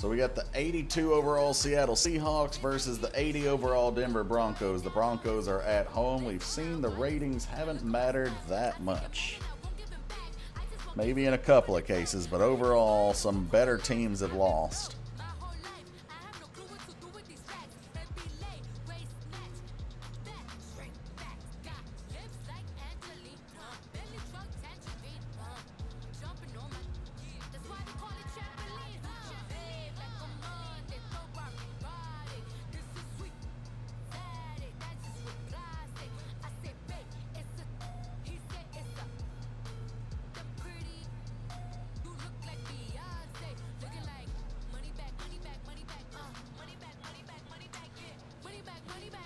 So we got the 82 overall Seattle Seahawks versus the 80 overall Denver Broncos. The Broncos are at home. We've seen the ratings haven't mattered that much. Maybe in a couple of cases, but overall, some better teams have lost.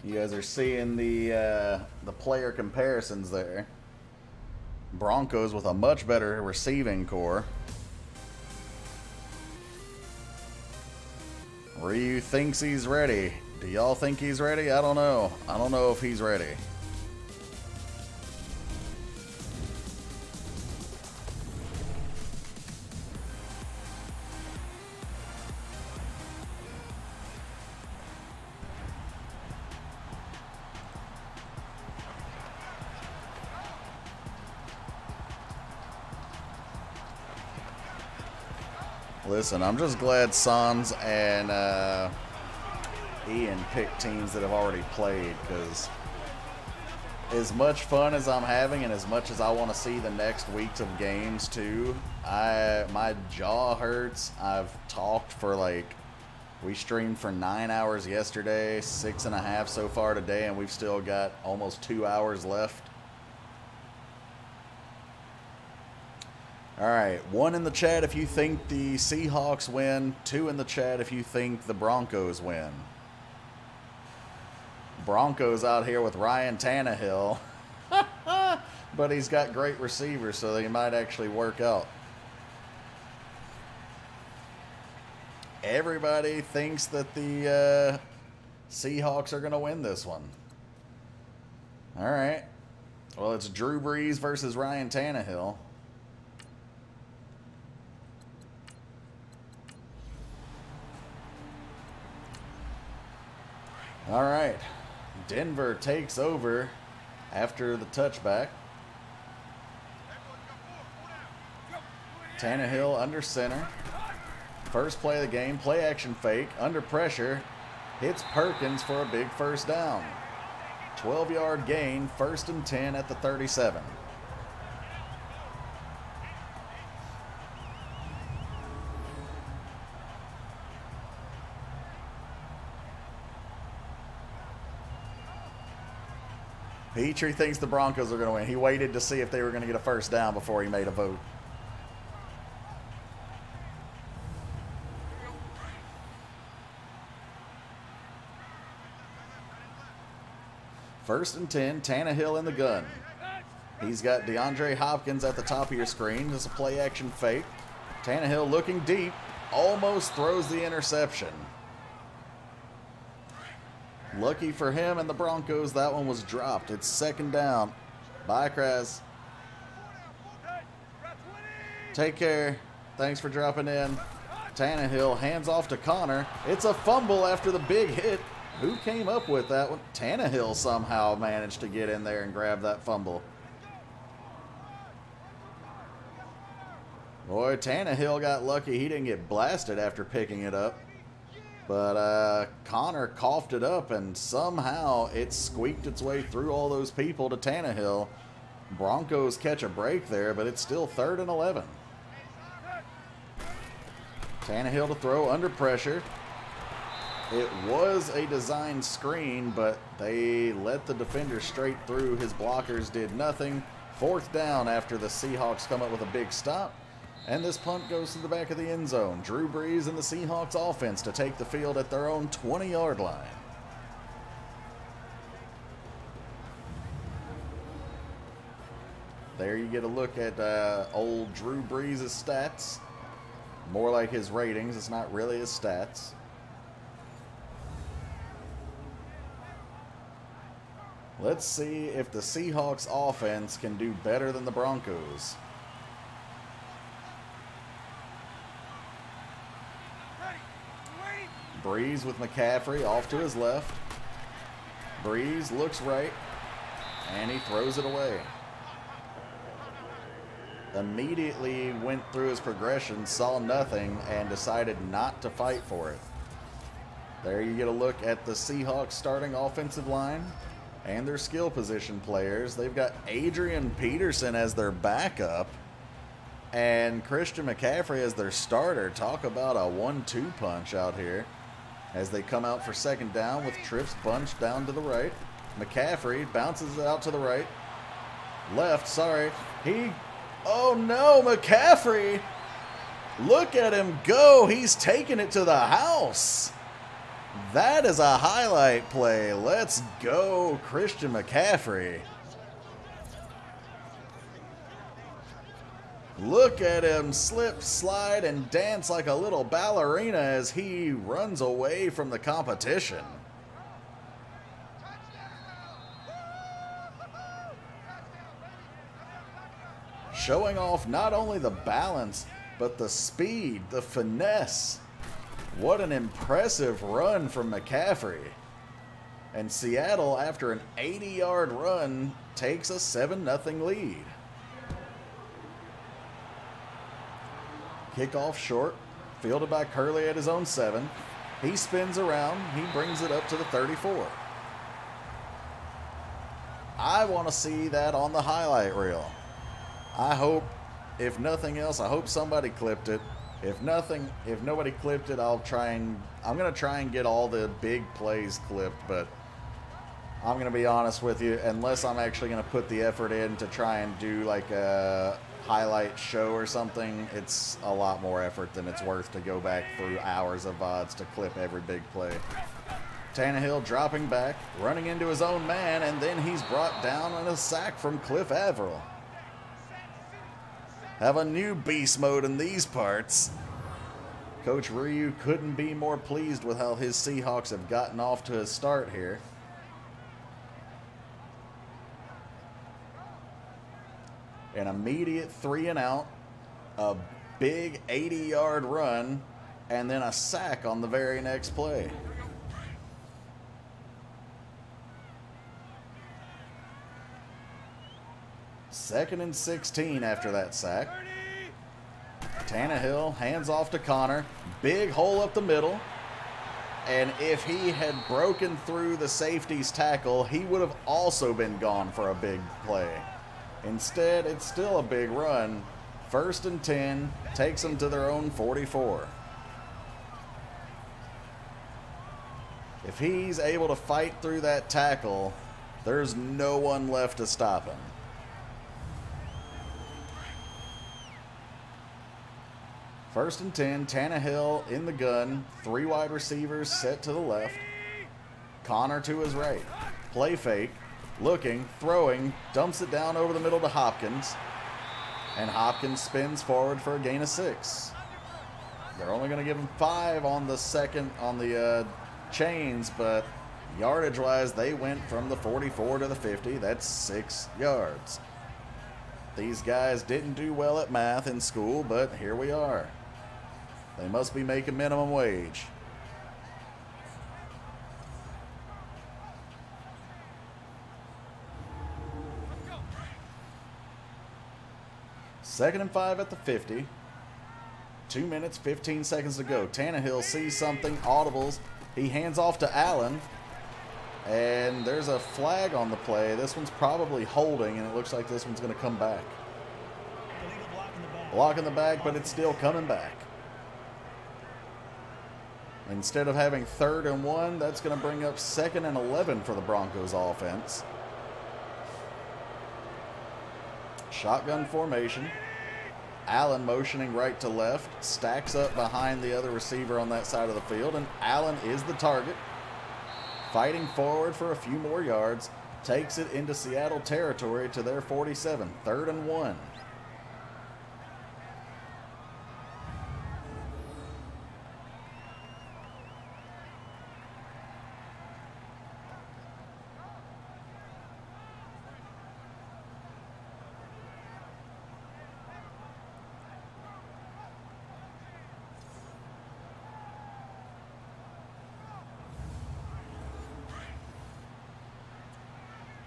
You guys are seeing the player comparisons there. Broncos with a much better receiving core. Ryu thinks he's ready. Do y'all think he's ready? I don't know. I don't know if he's ready. Listen, I'm just glad Sans and Ian picked teams that have already played, because as much fun as I'm having and as much as I want to see the next weeks of games too, my jaw hurts. I've talked for we streamed for 9 hours yesterday, 6.5 so far today, and we've still got almost 2 hours left. All right, 1 in the chat if you think the Seahawks win, 2 in the chat if you think the Broncos win. Broncos out here with Ryan Tannehill, but he's got great receivers, so they might actually work out. Everybody thinks that the Seahawks are going to win this one. All right, well, it's Drew Brees versus Ryan Tannehill. All right, Denver takes over after the touchback. Tannehill under center. First play of the game, play action fake, under pressure, hits Perkins for a big first down. 12-yard gain, 1st and 10 at the 37. Petrie thinks the Broncos are going to win. He waited to see if they were going to get a first down before he made a vote. First and 10, Tannehill in the gun. He's got DeAndre Hopkins at the top of your screen. Just a play action fake. Tannehill looking deep, almost throws the interception. Lucky for him and the Broncos, that one was dropped. It's 2nd down. Bye, Kraz. Take care. Thanks for dropping in. Tannehill hands off to Connor. It's a fumble after the big hit. Who came up with that one? Tannehill somehow managed to get in there and grab that fumble. Boy, Tannehill got lucky. He didn't get blasted after picking it up. But Connor coughed it up, and somehow it squeaked its way through all those people to Tannehill. Broncos catch a break there, but it's still 3rd and 11. Tannehill to throw under pressure. It was a designed screen, but they let the defender straight through. His blockers did nothing. 4th down after the Seahawks come up with a big stop. And this punt goes to the back of the end zone. Drew Brees and the Seahawks offense to take the field at their own 20-yard line. There you get a look at old Drew Brees' stats. More like his ratings. It's not really his stats. Let's see if the Seahawks offense can do better than the Broncos. Breeze with McCaffrey off to his left. Breeze looks right, and he throws it away. Immediately went through his progression, saw nothing, and decided not to fight for it. There you get a look at the Seahawks starting offensive line and their skill position players. They've got Adrian Peterson as their backup and Christian McCaffrey as their starter. Talk about a 1-2 punch out here as they come out for second down with trips bunched down to the right. McCaffrey bounces it out to the right. Left, sorry. Oh no, McCaffrey! Look at him go. He's taking it to the house. That is a highlight play. Let's go, Christian McCaffrey. Look at him slip, slide, and dance like a little ballerina as he runs away from the competition. Showing off not only the balance, but the speed, the finesse. What an impressive run from McCaffrey. And Seattle, after an 80-yard run, takes a 7-0 lead. Kickoff short, fielded by Curley at his own 7. He spins around, he brings it up to the 34. I want to see that on the highlight reel. I hope, if nothing else, I hope somebody clipped it. If nobody clipped it, I'm going to try and get all the big plays clipped, but I'm going to be honest with you, unless I'm actually going to put the effort in to try and do like a highlight show or something, it's a lot more effort than it's worth to go back through hours of VODs to clip every big play. Tannehill dropping back, running into his own man, and then he's brought down on a sack from Cliff Averill. Have a new beast mode in these parts. Coach Ryu couldn't be more pleased with how his Seahawks have gotten off to a start here. An immediate 3 and out, a big 80-yard run, and then a sack on the very next play. Second and 16 after that sack. Tannehill hands off to Connor. Big hole up the middle. And if he had broken through the safety's tackle, he would have also been gone for a big play. Instead, it's still a big run. First and 10, takes them to their own 44. If he's able to fight through that tackle, there's no one left to stop him. First and 10, Tannehill in the gun, 3 wide receivers set to the left. Connor to his right. Play fake, looking, throwing, dumps it down over the middle to Hopkins. And Hopkins spins forward for a gain of 6. They're only going to give him 5 on the chains, but yardage-wise, they went from the 44 to the 50. That's 6 yards. These guys didn't do well at math in school, but here we are. They must be making minimum wage. Second and 5 at the 50. 2 minutes, 15 seconds to go. Tannehill sees something, audibles. He hands off to Allen. And there's a flag on the play. This one's probably holding, and it looks like this one's going to come back. Block in the back, but it's still coming back. Instead of having 3rd and 1, that's going to bring up 2nd and 11 for the Broncos offense. Shotgun formation. Allen motioning right to left, stacks up behind the other receiver on that side of the field, and Allen is the target. Fighting forward for a few more yards, takes it into Seattle territory to their 47, 3rd and 1.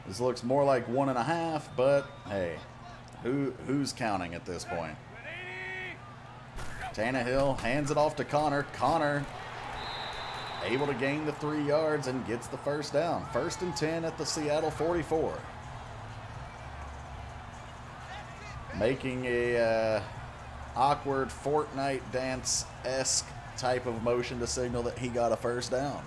This looks more like 1.5, but hey, who's counting at this point? Tannehill hands it off to Connor. Connor able to gain the 3 yards and gets the first down. 1st and 10 at the Seattle 44. Making a awkward Fortnite dance-esque type of motion to signal that he got a first down.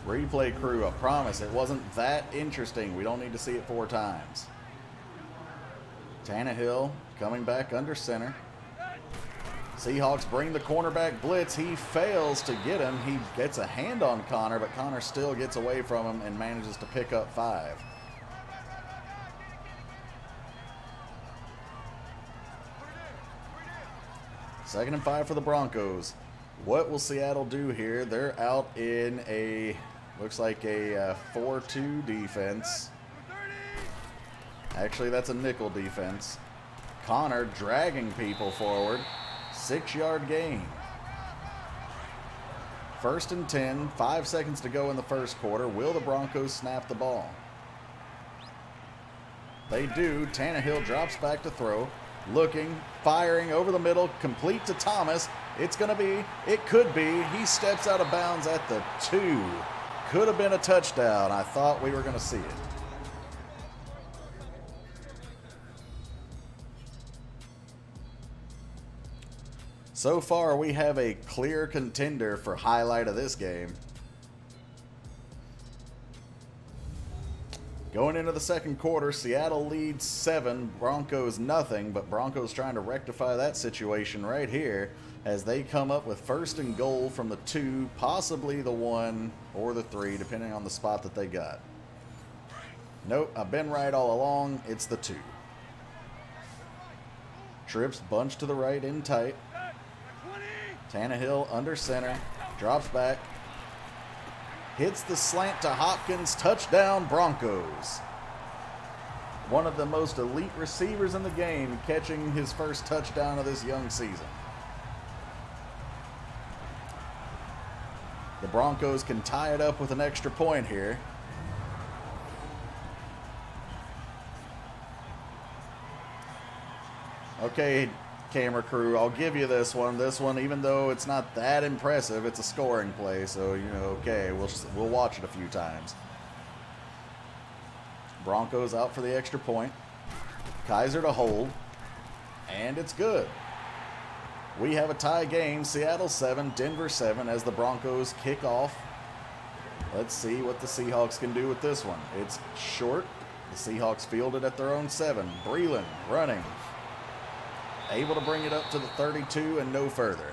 Replay crew, I promise it wasn't that interesting. We don't need to see it 4 times. Tannehill coming back under center. Seahawks bring the cornerback blitz. He fails to get him. He gets a hand on Connor, but Connor still gets away from him and manages to pick up 5. Second and 5 for the Broncos. What will Seattle do here? They're out in a, looks like a 4-2 defense. Actually, that's a nickel defense. Connor dragging people forward. 6-yard gain. 1st and 10, 5 seconds to go in the first quarter. Will the Broncos snap the ball? They do. Tannehill drops back to throw. Looking, firing over the middle, complete to Thomas. It's going to be, it could be. He steps out of bounds at the 2. Could have been a touchdown. I thought we were going to see it. So far, we have a clear contender for highlight of this game. Going into the second quarter, Seattle leads 7, Broncos nothing, but Broncos trying to rectify that situation right here as they come up with 1st and goal from the 2, possibly the 1 or the 3, depending on the spot that they got. Nope, I've been right all along. It's the 2. Trips bunch to the right in tight. Tannehill under center, drops back, hits the slant to Hopkins, touchdown Broncos. One of the most elite receivers in the game catching his first touchdown of this young season. The Broncos can tie it up with an extra point here. Okay, camera crew, I'll give you this one. This one, even though it's not that impressive, it's a scoring play, so, you know, okay, we'll watch it a few times. Broncos out for the extra point. Kaiser to hold, and it's good. We have a tie game, Seattle 7, Denver 7, as the Broncos kick off. Let's see what the Seahawks can do with this one. It's short. The Seahawks field it at their own 7. Breeland running. Able to bring it up to the 32 and no further.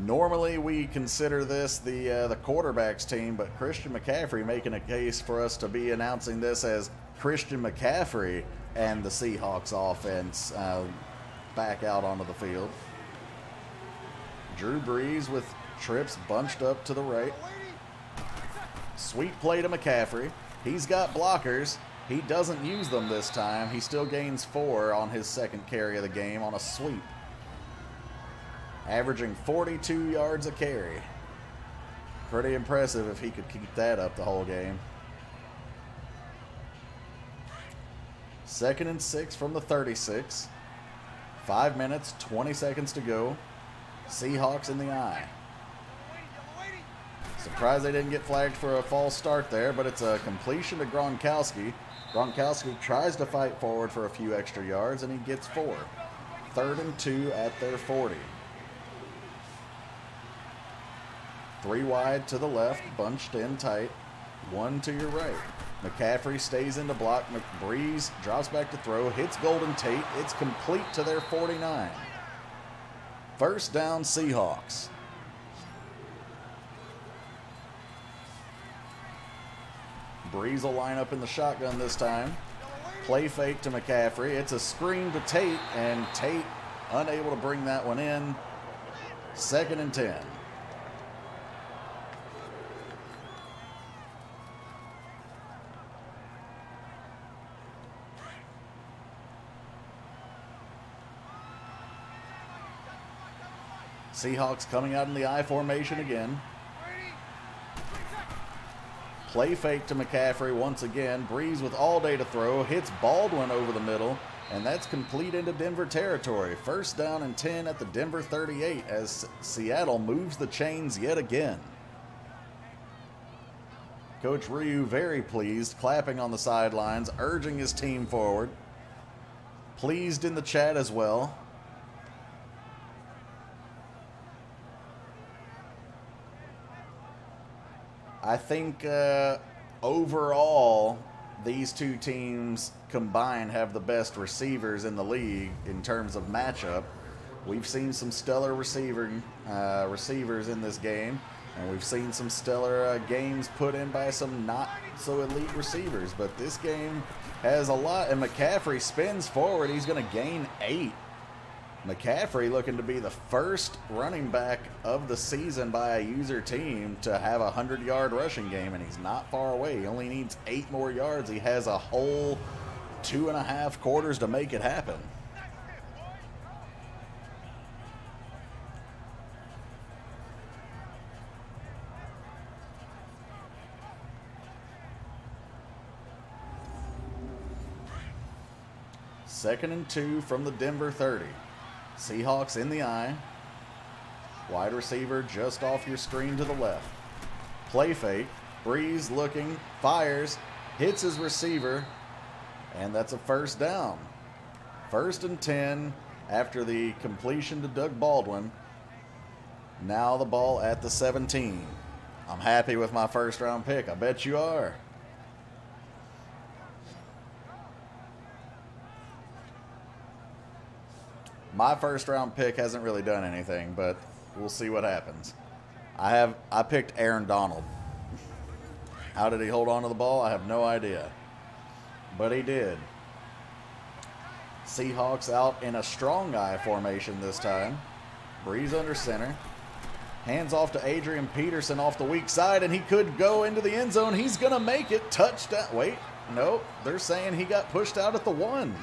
Normally we consider this the quarterback's team, but Christian McCaffrey making a case for us to be announcing this as Christian McCaffrey and the Seahawks offense back out onto the field. Drew Brees with trips bunched up to the right. Sweet play to McCaffrey. He's got blockers. He doesn't use them this time. He still gains 4 on his second carry of the game on a sweep. Averaging 42 yards a carry. Pretty impressive if he could keep that up the whole game. 2nd and 6 from the 36. 5 minutes, 20 seconds to go. Seahawks in the eye. Surprised they didn't get flagged for a false start there, but it's a completion to Gronkowski. Gronkowski tries to fight forward for a few extra yards, and he gets 4. 3rd and 2 at their 40. 3 wide to the left, bunched in tight. 1 to your right. McCaffrey stays in the block. Brees drops back to throw, hits Golden Tate. It's complete to their 49. First down, Seahawks. Brees will line up in the shotgun this time. Play fake to McCaffrey. It's a screen to Tate, and Tate unable to bring that one in. 2nd and 10. Seahawks coming out in the I formation again. Play fake to McCaffrey once again. Breeze with all day to throw. Hits Baldwin over the middle. And that's complete into Denver territory. First down and 10 at the Denver 38 as Seattle moves the chains yet again. Coach Ryu very pleased, clapping on the sidelines, urging his team forward. Pleased in the chat as well. I think overall, these two teams combined have the best receivers in the league in terms of matchup. We've seen some stellar receivers in this game, and we've seen some stellar games put in by some not so elite receivers. But this game has a lot, and McCaffrey spins forward. He's going to gain 8. McCaffrey looking to be the first running back of the season by a user team to have a 100-yard rushing game, and he's not far away. He only needs 8 more yards. He has a whole 2.5 quarters to make it happen. Second and 2 from the Denver 30. Seahawks in the I. Wide receiver just off your screen to the left. Play fake. Breeze looking. Fires. Hits his receiver. And that's a first down. First and 10 after the completion to Doug Baldwin. Now the ball at the 17. I'm happy with my first round pick. I bet you are. My first round pick hasn't really done anything, but we'll see what happens. I picked Aaron Donald. How did he hold on to the ball? I have no idea. But he did. Seahawks out in a strong I formation this time. Breeze under center. Hands off to Adrian Peterson off the weak side, and he could go into the end zone. He's going to make it. Touchdown. Wait, no, they're saying he got pushed out at the 1.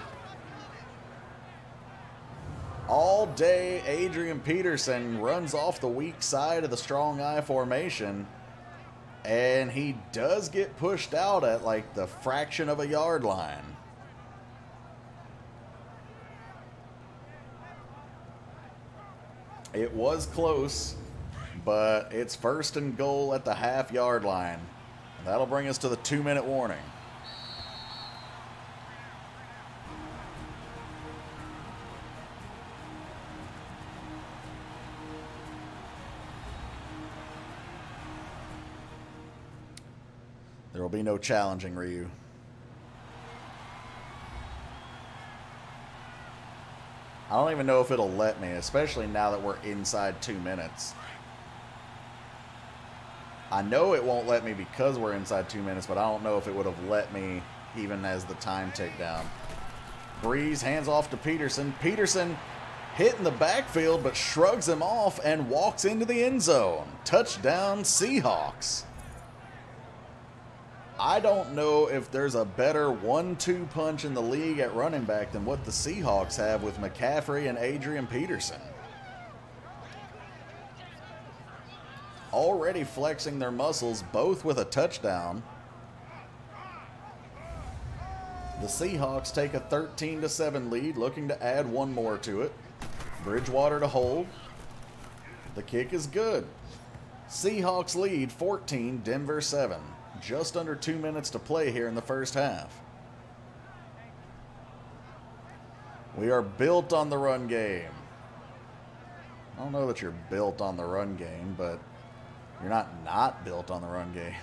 All day, Adrian Peterson runs off the weak side of the strong I formation, and he does get pushed out at like the fraction of a yard line. It was close, but it's first and goal at the half-yard line. That'll bring us to the 2-minute warning. There will be no challenging, Ryu. I don't even know if it'll let me, especially now that we're inside 2 minutes. I know it won't let me because we're inside 2 minutes, but I don't know if it would have let me even as the time ticked down. Breeze hands off to Peterson. Peterson hit in the backfield, but shrugs him off and walks into the end zone. Touchdown, Seahawks. I don't know if there's a better 1-2 punch in the league at running back than what the Seahawks have with McCaffrey and Adrian Peterson. Already flexing their muscles, both with a touchdown. The Seahawks take a 13-7 lead, looking to add one more to it. Bridgewater to hold. The kick is good. Seahawks lead 14, Denver 7. Just under 2 minutes to play here in the first half. We are built on the run game. I don't know that you're built on the run game, but you're not built on the run game.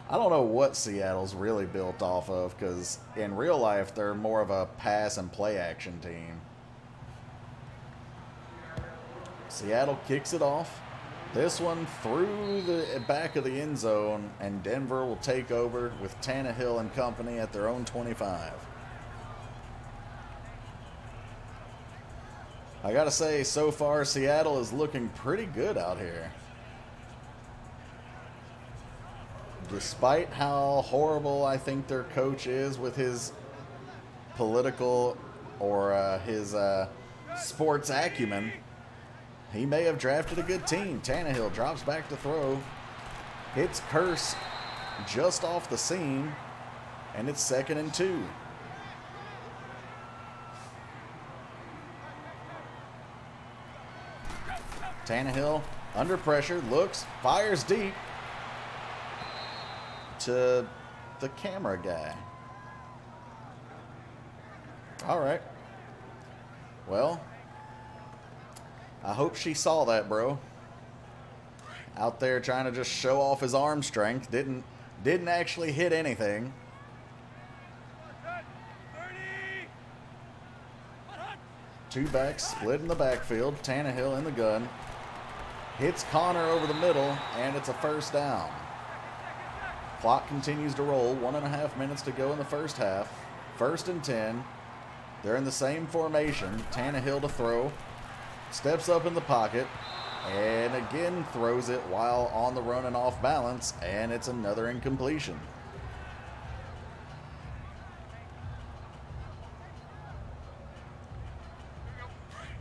I don't know what Seattle's really built off of, because in real life they're more of a pass and play action team. Seattle kicks it off. This one through the back of the end zone, and Denver will take over with Tannehill and company at their own 25. I gotta say, so far Seattle is looking pretty good out here. Despite how horrible I think their coach is with his political or his sports acumen, He may have drafted a good team. Tannehill drops back to throw. Hits Curse just off the seam. And it's 2nd and 2. Tannehill under pressure, looks, fires deep to the camera guy. All right. Well, I hope she saw that, bro. Out there trying to just show off his arm strength. Didn't actually hit anything. Two backs split in the backfield. Tannehill in the gun. Hits Connor over the middle, and it's a 1st down. Clock continues to roll. 1.5 minutes to go in the first half. 1st and 10. They're in the same formation. Tannehill to throw. Steps up in the pocket. And again throws it while on the run and off balance. And it's another incompletion.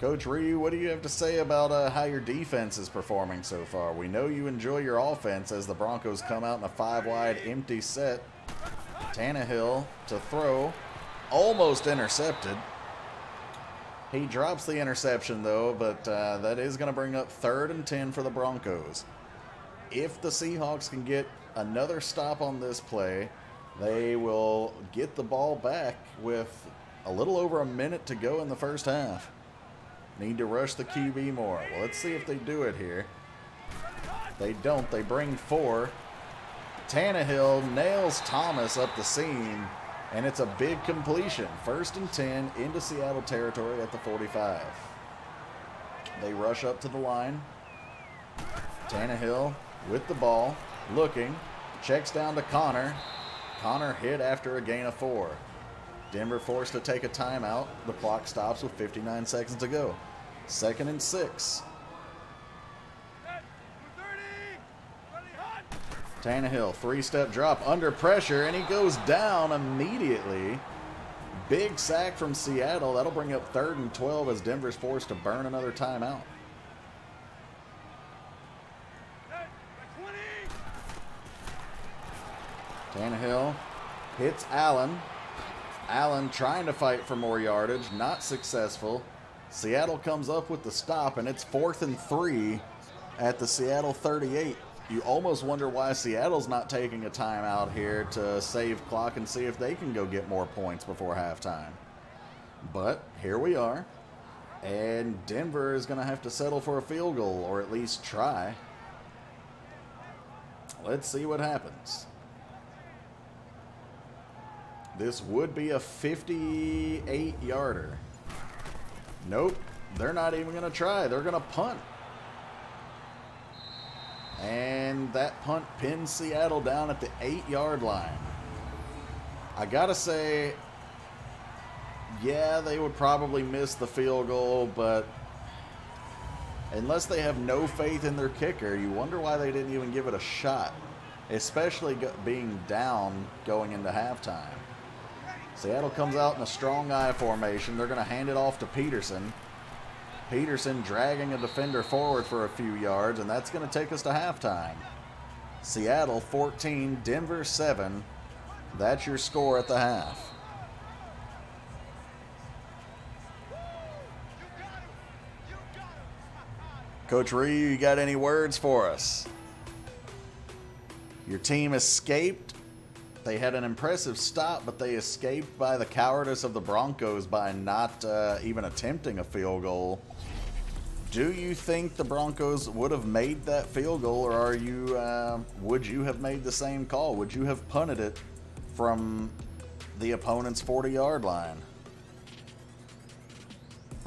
Coach Ryu, what do you have to say about how your defense is performing so far? We know you enjoy your offense as the Broncos come out in a 5-wide empty set. Tannehill to throw. Almost intercepted. He drops the interception, though, but that is going to bring up 3rd and 10 for the Broncos. If the Seahawks can get another stop on this play, they will get the ball back with a little over a minute to go in the first half. Need to rush the QB more. Well, let's see if they do it here. They don't. They bring 4. Tannehill nails Thomas up the seam, and it's a big completion. 1st and 10 into Seattle territory at the 45. They rush up to the line. Tannehill with the ball, looking, checks down to Connor. Connor hit after a gain of 4. Denver forced to take a timeout. The clock stops with 59 seconds to go. 2nd and 6. Tannehill, 3-step drop under pressure, and he goes down immediately. Big sack from Seattle. That'll bring up 3rd and 12 as Denver's forced to burn another timeout. Tannehill hits Allen. Allen trying to fight for more yardage, not successful. Seattle comes up with the stop, and it's 4th and 3 at the Seattle 38. You almost wonder why Seattle's not taking a timeout here to save clock and see if they can go get more points before halftime. But here we are, and Denver is going to have to settle for a field goal, or at least try. Let's see what happens. This would be a 58-yarder. Nope, they're not even going to try. They're going to punt. And that punt pins Seattle down at the 8-yard line. I got to say, yeah, they would probably miss the field goal, but unless they have no faith in their kicker, you wonder why they didn't even give it a shot, especially being down going into halftime. Seattle comes out in a strong I formation. They're going to hand it off to Peterson. Peterson dragging a defender forward for a few yards, and that's going to take us to halftime. Seattle 14, Denver 7. That's your score at the half. Coach Ryu, you got any words for us? Your team escaped. They had an impressive stop, but they escaped by the cowardice of the Broncos by not even attempting a field goal. Do you think the Broncos would have made that field goal, or are you? Would you have made the same call? Would you have punted it from the opponent's 40-yard line?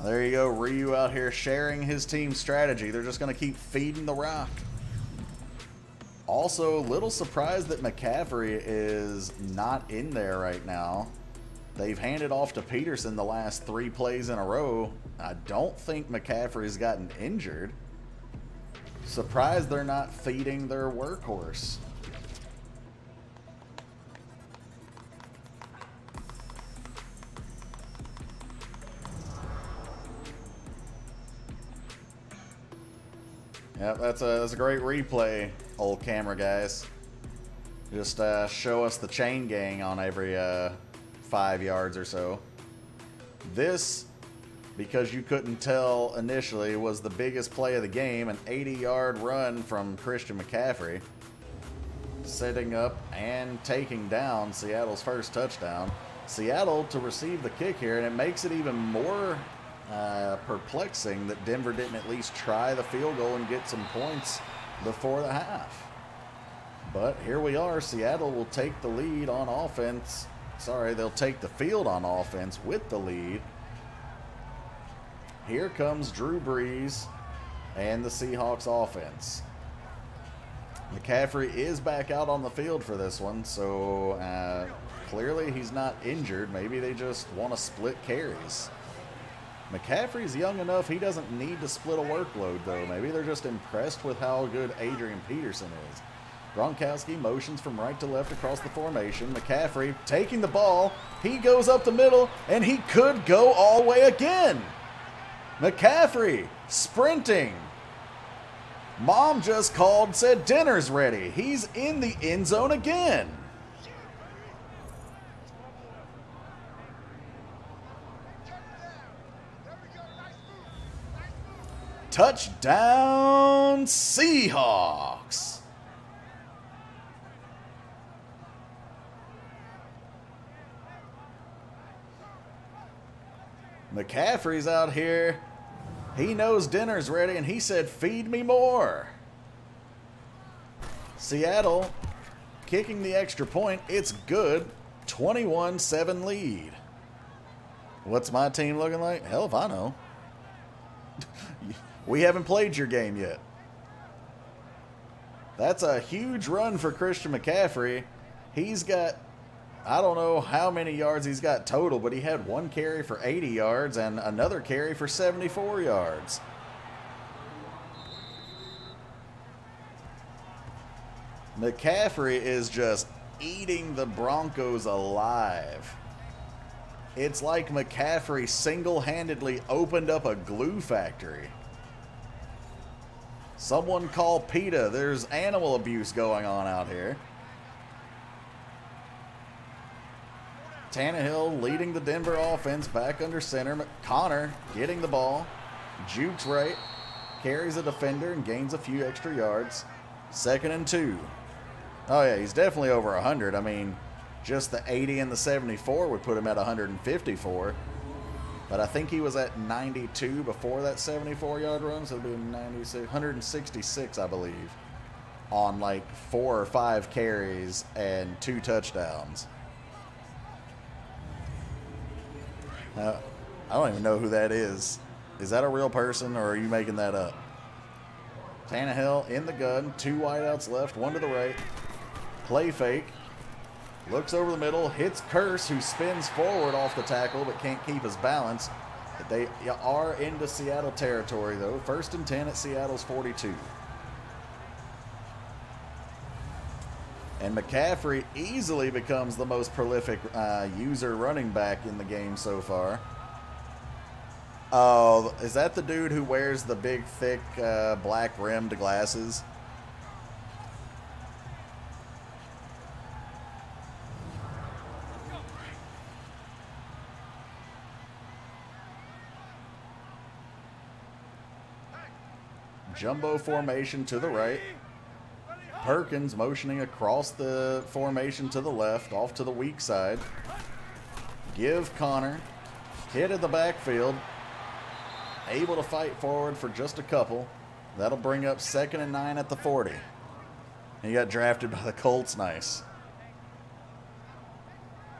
There you go, Ryu out here sharing his team's strategy. They're just going to keep feeding the rock. Also, a little surprised that McCaffrey is not in there right now. They've handed off to Peterson the last 3 plays in a row. I don't think McCaffrey's gotten injured. Surprised they're not feeding their workhorse. Yep, that's a great replay, old camera guys. Just show us the chain gang on every 5 yards or so. This, because you couldn't tell initially, was the biggest play of the game, an 80-yard run from Christian McCaffrey, setting up and taking down Seattle's first touchdown. Seattle to receive the kick here, and it makes it even more perplexing that Denver didn't at least try the field goal and get some points before the half. But here we are. Seattle will take the lead on offense. Sorry, they'll take the field on offense with the lead. Here comes Drew Brees and the Seahawks offense. McCaffrey is back out on the field for this one, so clearly he's not injured. Maybe they just want to split carries. McCaffrey's young enough, he doesn't need to split a workload, though. Maybe they're just impressed with how good Adrian Peterson is. Gronkowski motions from right to left across the formation. McCaffrey taking the ball. He goes up the middle, and he could go all the way again. McCaffrey sprinting. Mom just called, said dinner's ready. He's in the end zone again. Touchdown, Seahawks. McCaffrey's out here. He knows dinner's ready, and he said, feed me more. Seattle kicking the extra point. It's good. 21-7 lead. What's my team looking like? Hell if I know. We haven't played your game yet. That's a huge run for Christian McCaffrey. He's got, I don't know how many yards he's got total, but he had one carry for 80 yards and another carry for 74 yards. McCaffrey is just eating the Broncos alive. It's like McCaffrey single-handedly opened up a glue factory. Someone call PETA. There's animal abuse going on out here. Tannehill leading the Denver offense back under center. Connor getting the ball. Jukes right. Carries a defender and gains a few extra yards. 2nd and 2. Oh, yeah, he's definitely over 100. I mean, just the 80 and the 74 would put him at 154. But I think he was at 92 before that 74-yard run, so it would be 96, 166, I believe, on like 4 or 5 carries and 2 touchdowns. I don't even know who that is. Is that a real person, or are you making that up? Tannehill in the gun, 2 wideouts left, 1 to the right. Play fake. Looks over the middle, hits Curse, who spins forward off the tackle but can't keep his balance. They are into Seattle territory, though. 1st and 10 at Seattle's 42. And McCaffrey easily becomes the most prolific user running back in the game so far. Oh, is that the dude who wears the big, thick, black-rimmed glasses? Jumbo formation to the right. Perkins motioning across the formation to the left, off to the weak side. Give Connor. Hit in the backfield. Able to fight forward for just a couple. That'll bring up 2nd and 9 at the 40. He got drafted by the Colts. Nice.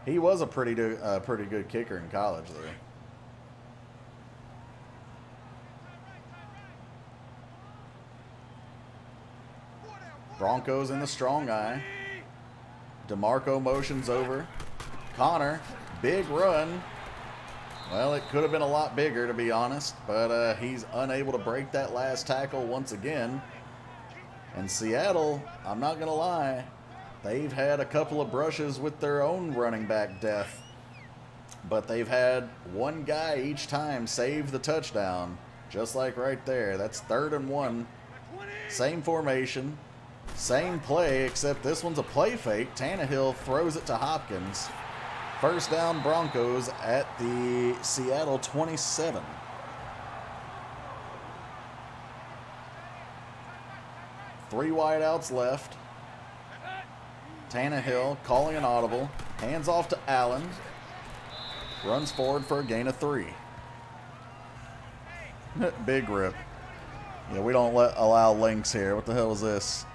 He was a pretty good kicker in college, though. Broncos in the strong eye. DeMarco motions over. Connor, big run. Well, it could have been a lot bigger, to be honest, but he's unable to break that last tackle once again. And Seattle, I'm not going to lie, they've had a couple of brushes with their own running back death, but they've had one guy each time save the touchdown, just like right there. That's 3rd and 1 Same formation, same play, except this one's a play fake. Tannehill throws it to Hopkins. First down, Broncos at the Seattle 27. Three wideouts left. Tannehill calling an audible. Hands off to Allen. Runs forward for a gain of 3. Big rip. Yeah, we don't allow links here. What the hell is this?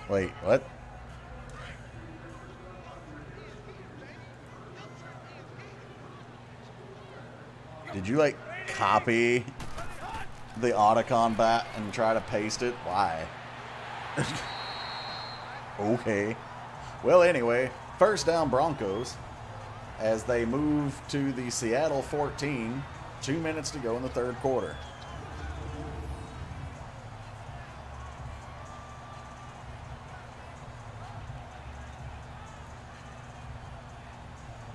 Wait, what? Did you, like, copy the Otacon bat and try to paste it? Why? Okay. Well, anyway, first down Broncos as they move to the Seattle 14. 2 minutes to go in the third quarter.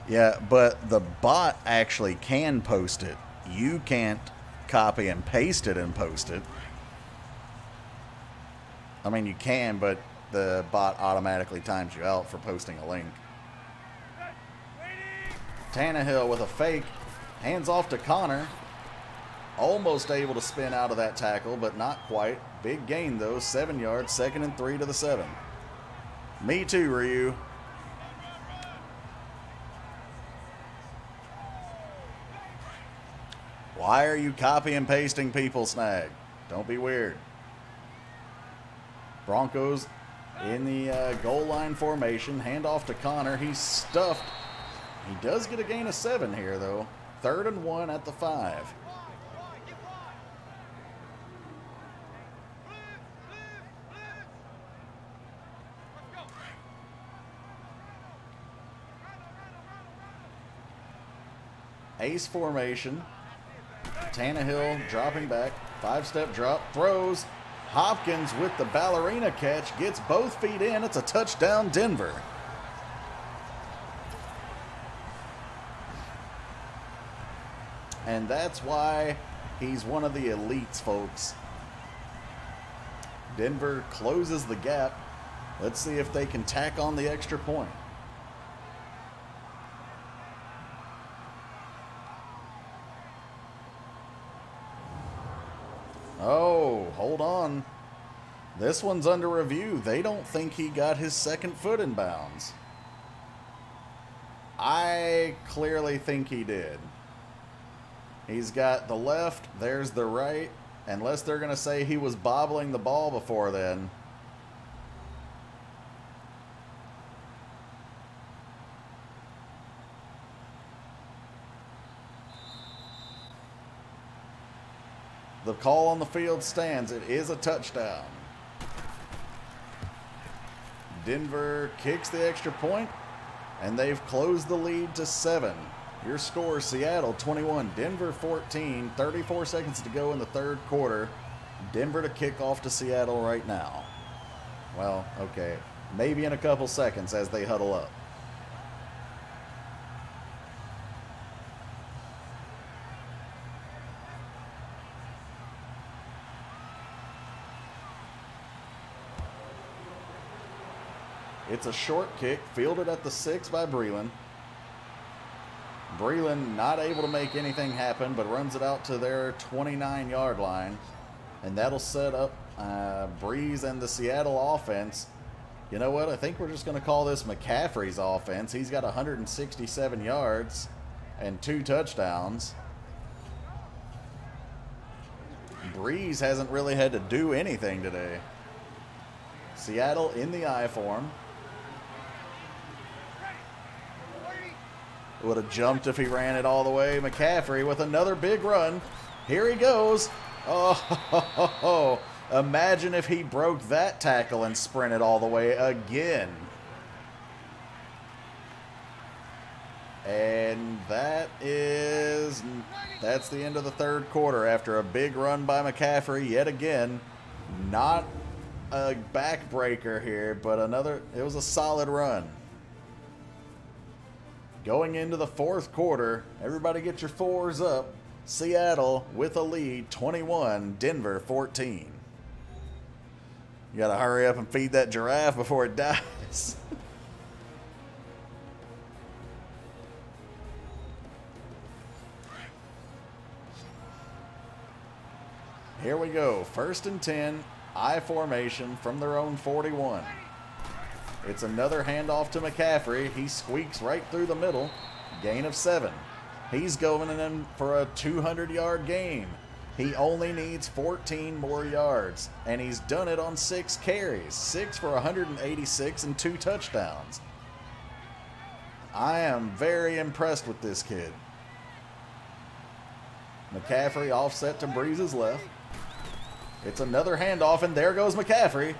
Yeah, but the bot actually can post it. You can't copy and paste it and post it. I mean, you can, but the bot automatically times you out for posting a link. Tannehill with a fake. Hands off to Connor. Almost able to spin out of that tackle, but not quite. Big gain, though. 7 yards. 2nd and 3 to the 7. Me too, Ryu. Why are you copy and pasting people, Snag? Don't be weird. Broncos in the goal line formation. Hand off to Connor. He's stuffed. He does get a gain of 7 here, though. 3rd and 1 at the 5. Ace formation. Tannehill dropping back. 5-step drop. Throws. Hopkins with the ballerina catch. Gets both feet in. It's a touchdown, Denver. And that's why he's one of the elites, folks. Denver closes the gap. Let's see if they can tack on the extra point. Oh, hold on. This one's under review. They don't think he got his second foot in bounds. I clearly think he did. He's got the left, there's the right. Unless they're going to say he was bobbling the ball before then. The call on the field stands. It is a touchdown. Denver kicks the extra point, and they've closed the lead to 7. Your score, Seattle 21, Denver 14, 34 seconds to go in the third quarter. Denver to kick off to Seattle right now. Well, okay, maybe in a couple seconds as they huddle up. It's a short kick, fielded at the 6 by Breland. Breland not able to make anything happen, but runs it out to their 29-yard line. And that'll set up Breeze and the Seattle offense. You know what? I think we're just going to call this McCaffrey's offense. He's got 167 yards and 2 touchdowns. Breeze hasn't really had to do anything today. Seattle in the I form. Would have jumped if he ran it all the way. McCaffrey with another big run. Here he goes. Oh, imagine if he broke that tackle and sprinted all the way again. And that's the end of the third quarter after a big run by McCaffrey yet again. Not a backbreaker here, but it was a solid run. Going into the fourth quarter, everybody get your 4s up. Seattle with a lead, 21, Denver 14. You gotta hurry up and feed that giraffe before it dies. Here we go. 1st and 10, I formation from their own 41. It's another handoff to McCaffrey. He squeaks right through the middle. Gain of 7. He's going in for a 200-yard game. He only needs 14 more yards, and he's done it on 6 carries. 6 for 186 and 2 touchdowns. I am very impressed with this kid. McCaffrey offset to Breeze's left. It's another handoff, and there goes McCaffrey.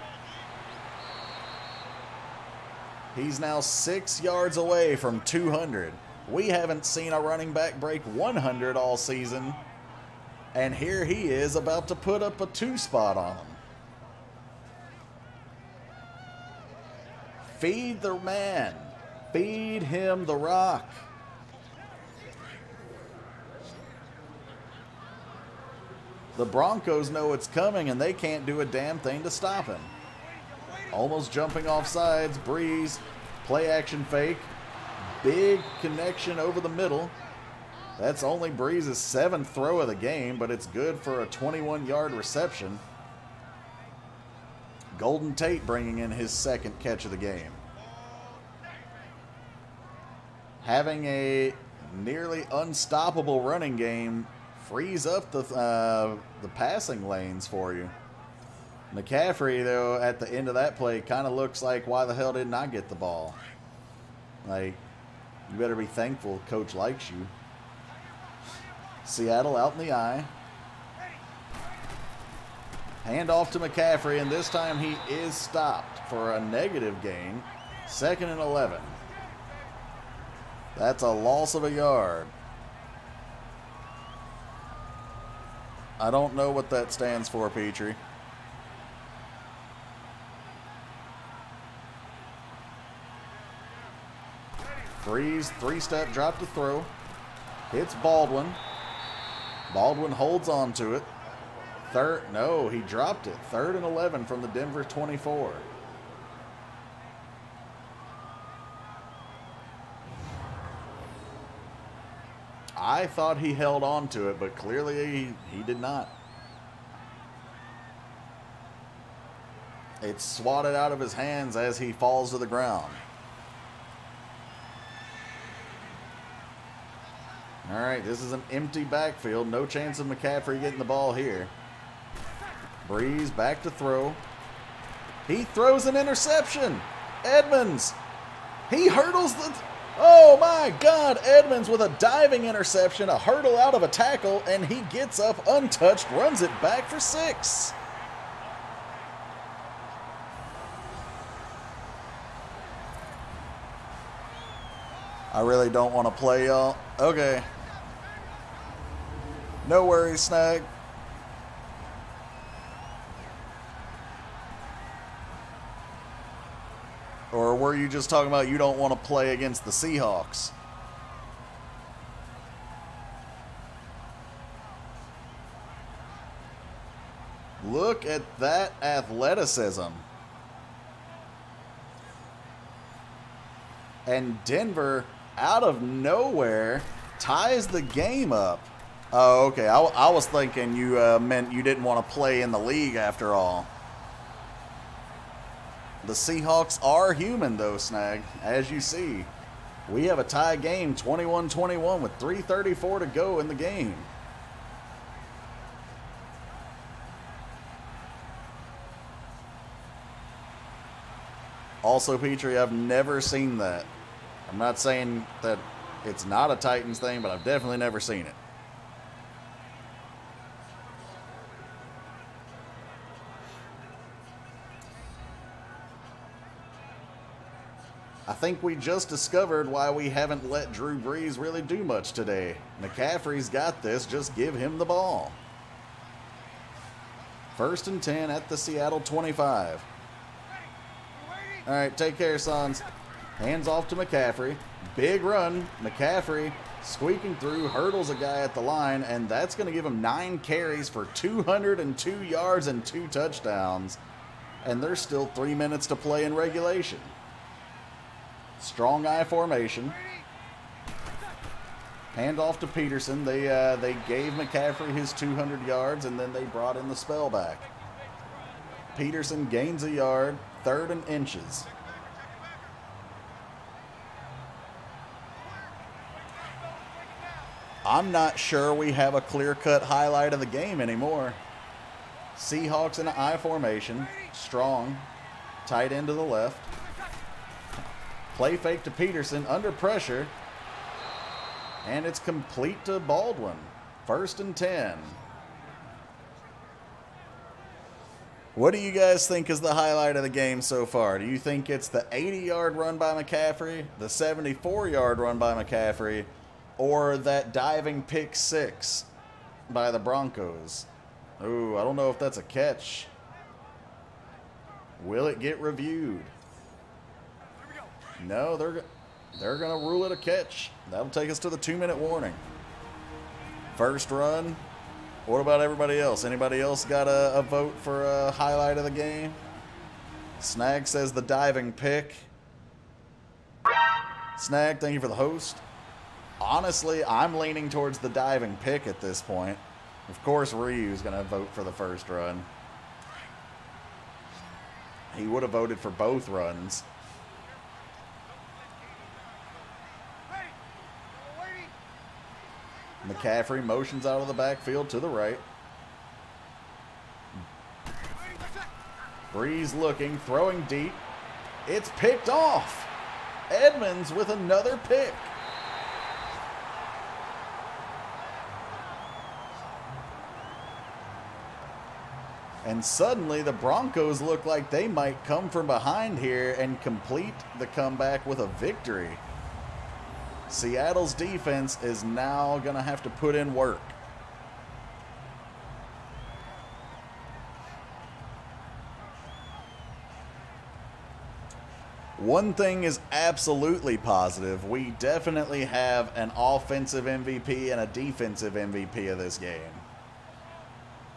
He's now 6 yards away from 200. We haven't seen a running back break 100 all season, and here he is about to put up a 2 spot on him. Feed the man. Feed him the rock. The Broncos know it's coming, and they can't do a damn thing to stop him. Almost jumping off sides. Breeze. Play action fake. Big connection over the middle. That's only Breeze's 7th throw of the game, but it's good for a 21-yard reception. Golden Tate bringing in his 2nd catch of the game. Having a nearly unstoppable running game frees up the passing lanes for you. McCaffrey, though, at the end of that play kind of looks like, why the hell didn't I get the ball? Like, you better be thankful coach likes you. Seattle out in the eye. Hand off to McCaffrey, and this time he is stopped for a negative gain. 2nd and 11. That's a loss of a yard. I don't know what that stands for, Petrie. Breeze, 3-step drop to throw. Hits Baldwin. Baldwin holds on to it. No, he dropped it. 3rd and 11 from the Denver 24. I thought he held on to it, but clearly he did not. It's swatted out of his hands as he falls to the ground. All right, this is an empty backfield. No chance of McCaffrey getting the ball here. Breeze back to throw. He throws an interception. Edmonds. He hurdles the... Oh, my God. Edmonds with a diving interception, a hurdle out of a tackle, and he gets up untouched, runs it back for 6. I really don't want to play, y'all. Okay. No worries, Snag. Or were you just talking about you don't want to play against the Seahawks? Look at that athleticism. And Denver, out of nowhere, ties the game up. Oh, okay. I was thinking you meant you didn't want to play in the league after all. The Seahawks are human, though, Snag. As you see, we have a tie game, 21-21, with 3:34 to go in the game. Also, Petrie, I've never seen that. I'm not saying that it's not a Titans thing, but I've definitely never seen it. I think we just discovered why we haven't let Drew Brees really do much today. McCaffrey's got this. Just give him the ball. 1st and 10 at the Seattle 25. All right, take care, sons. Hands off to McCaffrey. Big run. McCaffrey Squeaking through, hurdles a guy at the line, and that's going to give him 9 carries for 202 yards and 2 touchdowns. And there's still 3 minutes to play in regulation. Strong I formation. Handoff to Peterson. They gave McCaffrey his 200 yards, and then they brought in the spell back. Peterson gains a yard, 3rd and inches. I'm not sure we have a clear-cut highlight of the game anymore. Seahawks in an I formation. Strong. Tight end to the left. Play fake to Peterson. Under pressure. And it's complete to Baldwin. 1st and 10. What do you guys think is the highlight of the game so far? Do you think it's the 80-yard run by McCaffrey, the 74-yard run by McCaffrey, or that diving pick 6 by the Broncos? Ooh, I don't know if that's a catch. Will it get reviewed? No, they're going to rule it a catch. That'll take us to the 2-minute warning. First run. What about everybody else? Anybody else got a vote for a highlight of the game? Snag says the diving pick. Snag, thank you for the host. Honestly, I'm leaning towards the diving pick at this point. Of course, Ryu's going to vote for the first run. He would have voted for both runs. McCaffrey motions out of the backfield to the right. Breeze looking, throwing deep. It's picked off. Edmonds with another pick. And suddenly the Broncos look like they might come from behind here and complete the comeback with a victory. Seattle's defense is now going to have to put in work. One thing is absolutely positive. We definitely have an offensive MVP and a defensive MVP of this game.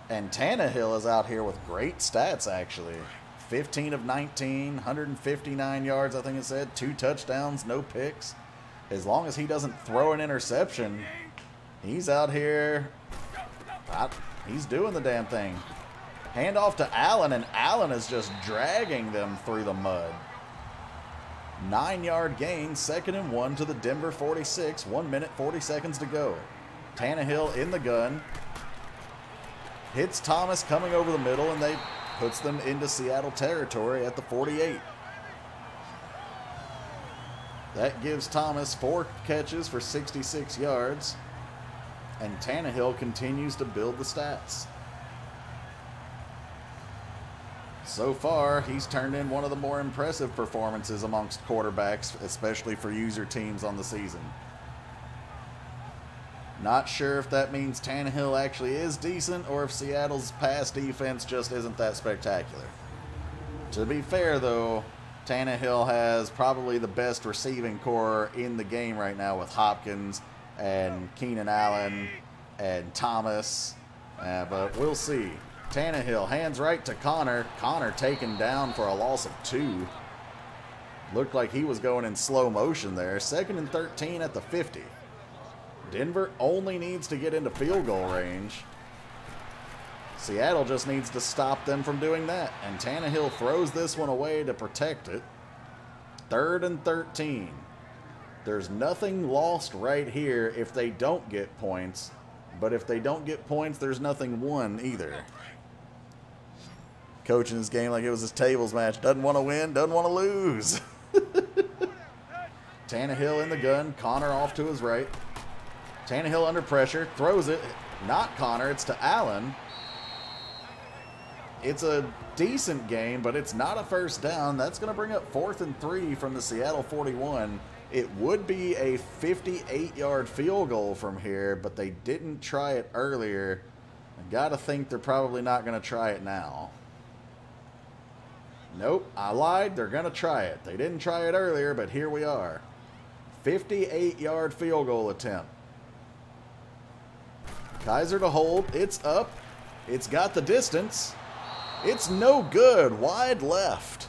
And Tannehill is out here with great stats, actually. 15 of 19, 159 yards, I think it said. 2 touchdowns, no picks. As long as he doesn't throw an interception, he's out here. He's doing the damn thing. Handoff to Allen, and Allen is just dragging them through the mud. 9-yard gain, 2nd and 1 to the Denver 46. 1 minute, 40 seconds to go. Tannehill in the gun. Hits Thomas coming over the middle, and they puts them into Seattle territory at the 48. That gives Thomas 4 catches for 66 yards, and Tannehill continues to build the stats. So far, he's turned in one of the more impressive performances amongst quarterbacks, especially for user teams on the season. Not sure if that means Tannehill actually is decent or if Seattle's pass defense just isn't that spectacular. To be fair, though, Tannehill has probably the best receiving core in the game right now with Hopkins and Keenan Allen and Thomas, but we'll see. Tannehill hands right to Connor. Connor taken down for a loss of 2. Looked like he was going in slow motion there. 2nd and 13 at the 50. Denver only needs to get into field goal range. Seattle just needs to stop them from doing that. And Tannehill throws this one away to protect it. 3rd and 13. There's nothing lost right here if they don't get points. But if they don't get points, there's nothing won either. Coaching this game like it was his tables match. Doesn't want to win, doesn't want to lose. Tannehill in the gun. Connor off to his right. Tannehill under pressure. Throws it. Not Connor. It's to Allen. It's a decent game, but it's not a first down. That's going to bring up 4th and 3 from the Seattle 41. It would be a 58-yard field goal from here, but they didn't try it earlier. I got to think they're probably not going to try it now. Nope, I lied. They're going to try it. They didn't try it earlier, but here we are. 58-yard field goal attempt. Kaiser to hold. It's up. It's got the distance. It's no good. Wide left.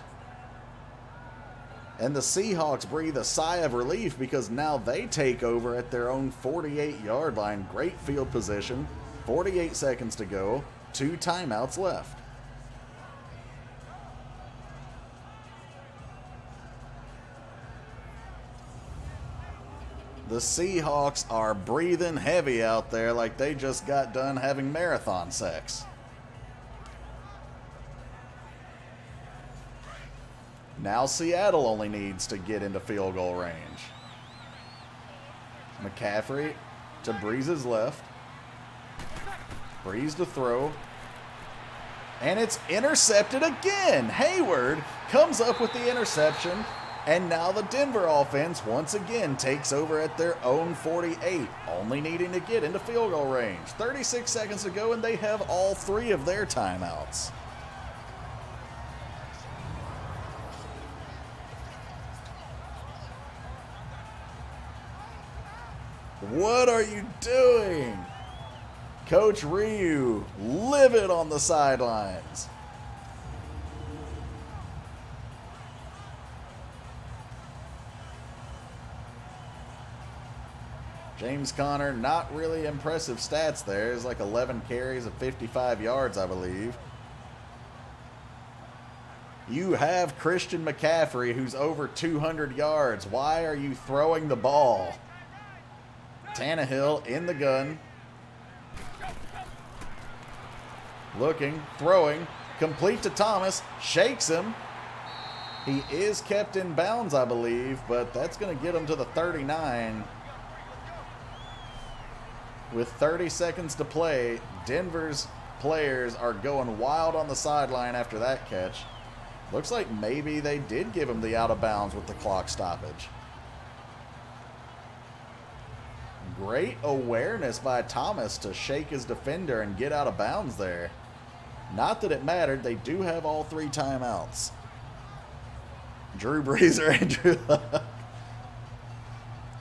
And the Seahawks breathe a sigh of relief because now they take over at their own 48-yard line. Great field position. 48 seconds to go. 2 timeouts left. The Seahawks are breathing heavy out there like they just got done having marathon sex. Now Seattle only needs to get into field goal range. McCaffrey to Breeze's left. Breeze to throw. And it's intercepted again. Hayward comes up with the interception. And now the Denver offense once again takes over at their own 48, only needing to get into field goal range. 36 seconds to go, and they have all 3 of their timeouts. What are you doing? Coach Ryu, livid on the sidelines. James Conner, not really impressive stats there. It's like 11 carries of 55 yards, I believe. You have Christian McCaffrey, who's over 200 yards. Why are you throwing the ball? Tannehill in the gun. Looking, throwing, complete to Thomas, shakes him. He is kept in bounds, I believe, but that's going to get him to the 39. With 30 seconds to play, Denver's players are going wild on the sideline after that catch. Looks like maybe they did give him the out of bounds with the clock stoppage. Great awareness by Thomas to shake his defender and get out of bounds there. Not that it mattered. They do have all 3 timeouts. Drew Brees or Andrew Luck.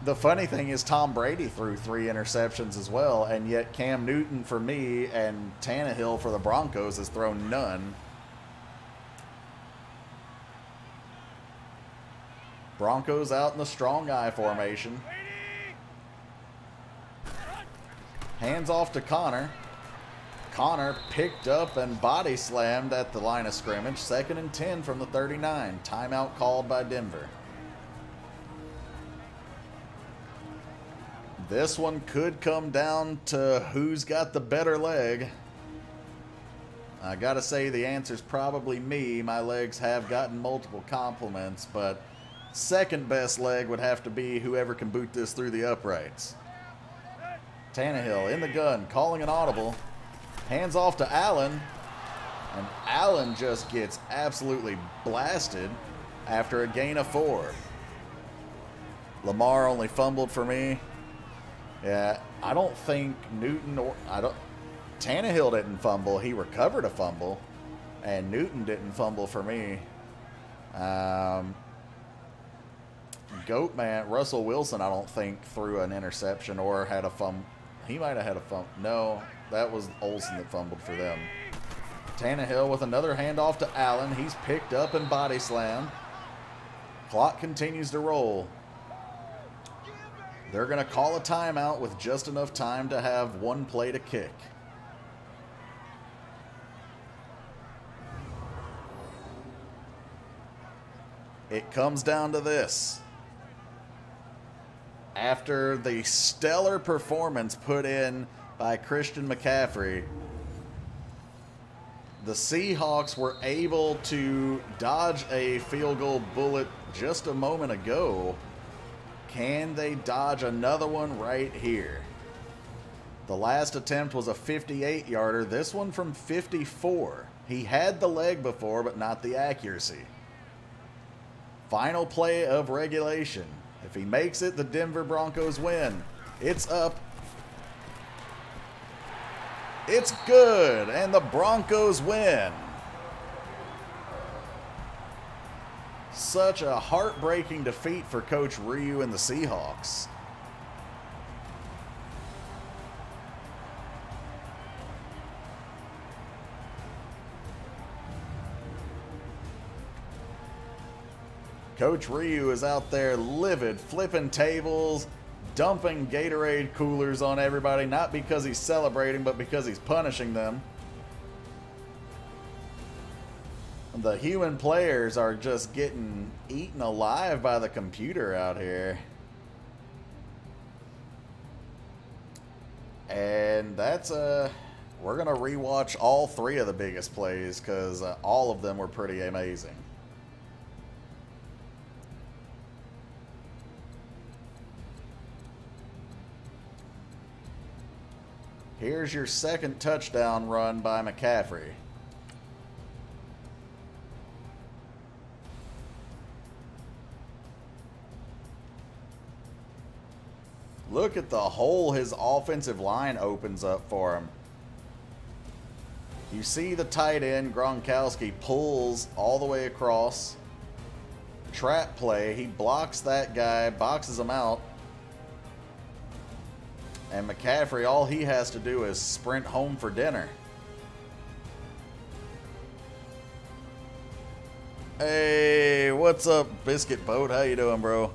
The funny thing is Tom Brady threw 3 interceptions as well, and yet Cam Newton for me and Tannehill for the Broncos has thrown none. Broncos out in the strong eye formation. Hands off to Connor. Connor picked up and body slammed at the line of scrimmage. 2nd and 10 from the 39. Timeout called by Denver. This one could come down to who's got the better leg. I gotta say the answer's probably me. My legs have gotten multiple compliments, but second best leg would have to be whoever can boot this through the uprights. Tannehill in the gun, calling an audible. Hands off to Allen. And Allen just gets absolutely blasted after a gain of 4. Lamar only fumbled for me. Yeah, I don't think Newton or Tannehill didn't fumble. He recovered a fumble, and Newton didn't fumble for me. Goat man Russell Wilson, I don't think threw an interception or had a fumble. He might have had a fumble. No, that was Olsen that fumbled for them. Tannehill with another handoff to Allen. He's picked up and body slammed. Clock continues to roll. They're going to call a timeout with just enough time to have 1 play to kick. It comes down to this. After the stellar performance put in by Christian McCaffrey, the Seahawks were able to dodge a field goal bullet just a moment ago. Can they dodge another one right here? The last attempt was a 58-yarder. This one from 54. He had the leg before, but not the accuracy. Final play of regulation. If he makes it, the Denver Broncos win. It's up. It's good, and the Broncos win. Such a heartbreaking defeat for Coach Ryu and the Seahawks. Coach Ryu is out there livid, flipping tables, dumping Gatorade coolers on everybody, not because he's celebrating, but because he's punishing them. The human players are just getting eaten alive by the computer out here. And that's we're going to rewatch all three of the biggest plays because all of them were pretty amazing. Here's your second touchdown run by McCaffrey. Look at the hole his offensive line opens up for him. You see the tight end, Gronkowski, pulls all the way across. Trap play. He blocks that guy, boxes him out. And McCaffrey, all he has to do is sprint home for dinner. Hey, what's up, Biscuit Boat? How you doing, bro?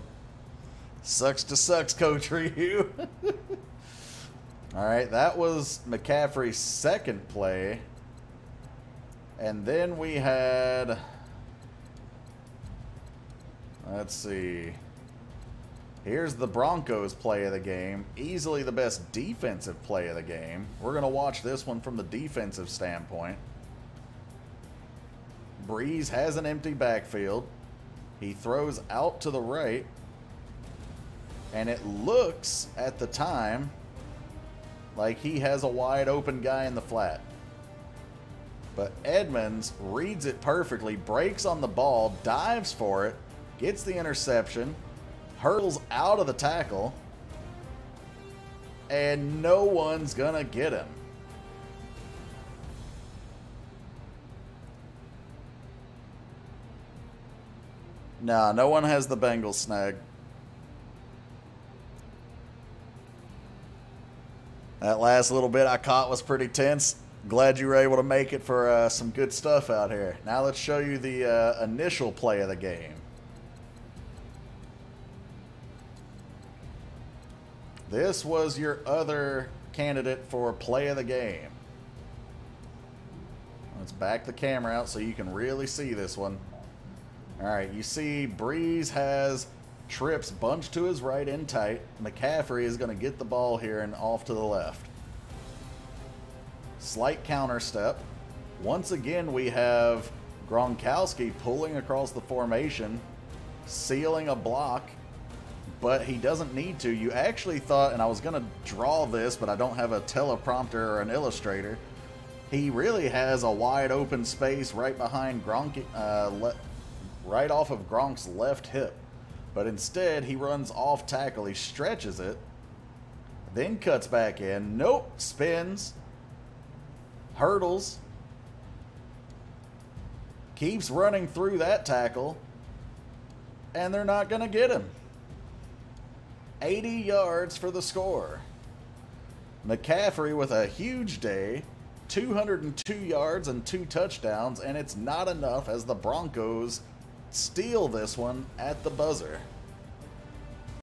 Sucks to sucks, Coach Ryu. All right, that was McCaffrey's second play. And then we had, let's see. Here's the Broncos play of the game. Easily the best defensive play of the game. We're going to watch this one from the defensive standpoint. Breeze has an empty backfield. He throws out to the right. And it looks, at the time, like he has a wide open guy in the flat. But Edmonds reads it perfectly, breaks on the ball, dives for it, gets the interception, hurdles out of the tackle, and no one's gonna get him. Nah, no one has the Bengals snag. That last little bit I caught was pretty tense. Glad you were able to make it for some good stuff out here. Now let's show you the initial play of the game. This was your other candidate for play of the game. Let's back the camera out so you can really see this one. All right, you see Breeze has trips bunched to his right in tight. McCaffrey is going to get the ball here and off to the left. Slight counter step. Once again, we have Gronkowski pulling across the formation, sealing a block, but he doesn't need to. You actually thought, and I was going to draw this, but I don't have a teleprompter or an illustrator. He really has a wide open space right behind Gronk, right off of Gronk's left hip. But instead, he runs off tackle. He stretches it, then cuts back in. Nope, spins, hurdles, keeps running through that tackle, and they're not going to get him. 80 yards for the score. McCaffrey with a huge day, 202 yards and 2 touchdowns, and it's not enough as the Broncos steal this one at the buzzer.